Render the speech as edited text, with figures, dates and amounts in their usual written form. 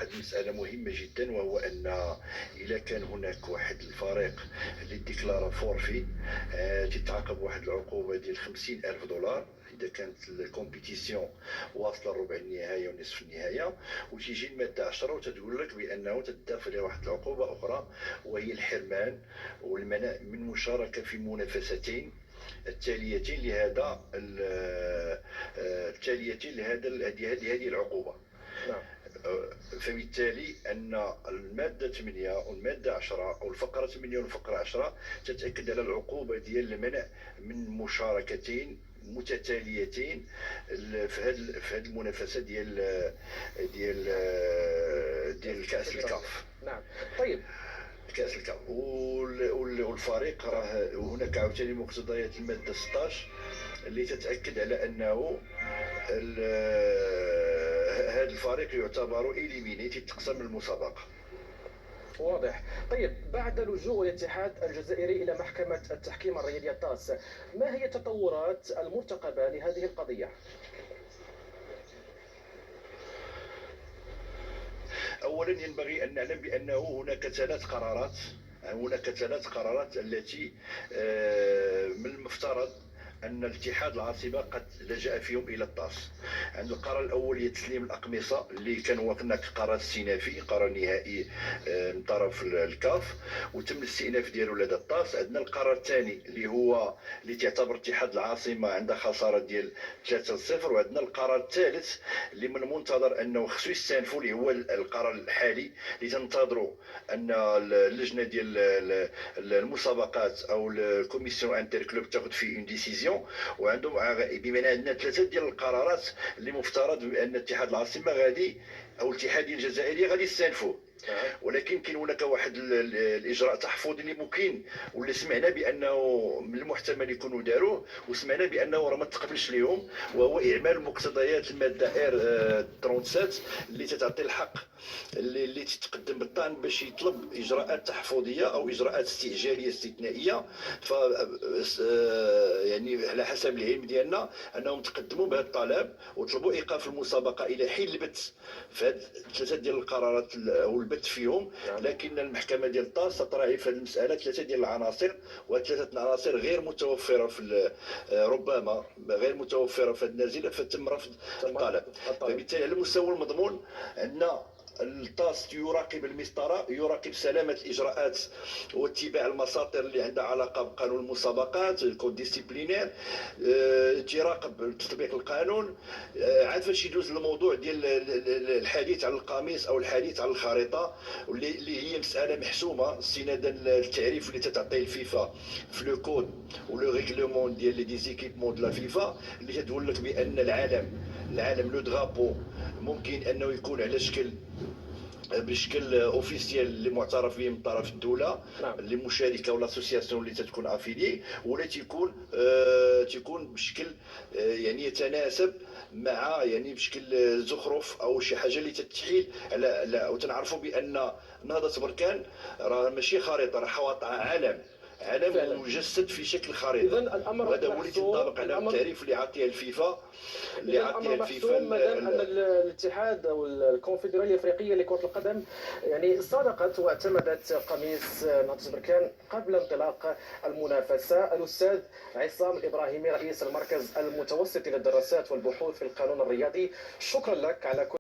واحد المسألة مهمة جدا، وهو أن إذا كان هناك واحد الفريق اللي ديكلارا فورفي تتعاقب واحد العقوبة ديال 50,000 دولار إذا كانت الكومبيتيسيون واصلة لربع النهاية ونصف النهاية. وتيجي المادة 10 وتتقول لك بأنه تتضاف لها واحد العقوبة أخرى، وهي الحرمان والمنع من مشاركة في منافستين التاليتين لهذا التاليتين لهذه العقوبة. نعم. فبالتالي أن المادة 8 والمادة 10 أو الفقرة 8 والفقرة 10 تتأكد على العقوبة ديال المنع من مشاركتين متتاليتين في هذه المنافسة ديال كأس الكاف. نعم. طيب، كأس الكاف والفريق راه هناك عاوتاني مقتضيات المادة 16 اللي تتأكد على أنه هذا الفريق يعتبر إليمينيتي، تقسم المسابقة. واضح. طيب، بعد لجوء الاتحاد الجزائري إلى محكمة التحكيم الرياضية طاس، ما هي التطورات المرتقبة لهذه القضية؟ أولا ينبغي أن نعلم بأنه هناك ثلاث قرارات التي من المفترض أن الاتحاد العاصمة قد لجأ فيهم إلى الطاس. عند القرار الأول هي تسليم الأقمصة اللي كان هناك قرار استئنافي، قرار نهائي من طرف الكاف وتم الاستئناف ديالو لدى الطاس. عندنا القرار الثاني اللي تعتبر اتحاد العاصمة عندها خسارة ديال 3-0. وعندنا القرار الثالث اللي من المنتظر أنه خصو يستأنفوا، اللي هو القرار الحالي اللي تنتظروا أن اللجنة ديال المسابقات أو الكوميسيون انتر كلوب تاخذ فيه اون ديسيزيون. وعندهم بما ان عندنا ثلاثه ديال القرارات اللي مفترض بان اتحاد العاصمه غادي او الاتحاديه الجزائريه غادي يستأنفوه. ولكن كاين هناك واحد الاجراء تحفظي اللي ممكن، واللي سمعنا بانه من المحتمل يكونوا داروه، وسمعنا بانه راه ما تقبلش لهم، وهو اعمال مقتضيات الماده ار 37 اللي تتعطي الحق اللي تتقدم بالطعن باش يطلب اجراءات تحفظيه او اجراءات استعجاليه استثنائيه. ف يعني على حسب العلم ديالنا انهم تقدموا بهذا الطلب وطلبوا ايقاف المسابقه الى حين البت في هذه ثلاثه ديال القرارات او البت فيهم. لكن المحكمه ديال طاس تراعي في هذه المساله ثلاثه ديال العناصر، وثلاثه العناصر غير متوفره في ربما غير متوفره في هذه النازله، فتم رفض الطلب. فبالتالي على المستوى المضمون عندنا الطاس يراقب المسطره، يراقب سلامه الاجراءات واتباع المساطر اللي عندها علاقه بقانون المسابقات الكود ديسيبلينير، تراقب تطبيق القانون. عاد فاش يدوز الموضوع ديال الحديث على القميص او الحديث على الخريطه، اللي هي مساله محسومه استنادا للتعريف اللي تتعطيه الفيفا في لو كود ولو ريغلومون ديال لي ديزيكيبمون دو لا فيفا، اللي تقول لك بان العالم لو درابو ممكن انه يكون على بشكل اوفيسيال اللي معترف به من طرف الدوله. نعم. اللي مشاركه ولا اسوسياسيون اللي تكون افيلي، ولا تيكون بشكل يعني يتناسب مع يعني بشكل زخرف او شي حاجه اللي تتحيل على وتنعرفوا بان نهضه بركان راه ماشي خريطه، راه حواطها عالم مجسد في شكل خريطه. اذا الامر وهذا هو اللي تنطبق على التعريف اللي عطيه الفيفا ما دام ان الاتحاد او الكونفدراليه الافريقيه لكره القدم يعني صادقت واعتمدت قميص نهضه بركان قبل انطلاق المنافسه. الاستاذ عصام الابراهيمي رئيس المركز المتوسط للدراسات والبحوث في القانون الرياضي، شكرا لك على كل